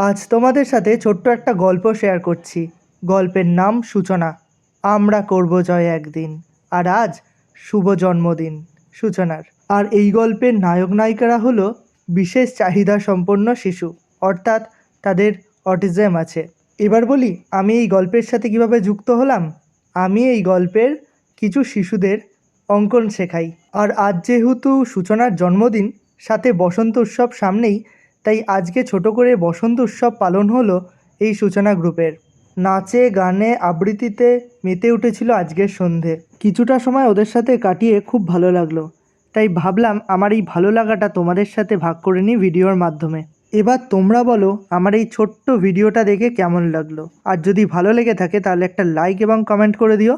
আজ তোমাদের সাথে ছোট্ট একটা গল্প শেয়ার করছি। গল্পের নাম সূচনা। আমরা করব জয় একদিন। আর আজ শুভ জন্মদিন সূচনার। আর এই গল্পের নায়ক নায়িকারা হলো বিশেষ চাহিদা সম্পন্ন শিশু, অর্থাৎ তাদের অটিজম আছে। এবার বলি আমি এই গল্পের সাথে কিভাবে যুক্ত হলাম। আমি এই গল্পের কিছু শিশুদের অঙ্কন শেখাই। আর আজ যেহেতু সূচনার জন্মদিন, সাথে বসন্ত উৎসব সামনেই, তাই আজকে ছোট করে বসন্ত উৎসব পালন হলো এই সূচনা গ্রুপের। নাচে গানে আবৃত্তিতে মেতে উঠেছিল আজকের সন্ধে। কিছুটা সময় ওদের সাথে কাটিয়ে খুব ভালো লাগলো, তাই ভাবলাম আমার এই ভালো লাগাটা তোমাদের সাথে ভাগ করে নিই ভিডিওর মাধ্যমে। এবার তোমরা বলো আমার এই ছোট্ট ভিডিওটা দেখে কেমন লাগলো। আর যদি ভালো লেগে থাকে তাহলে একটা লাইক এবং কমেন্ট করে দিও।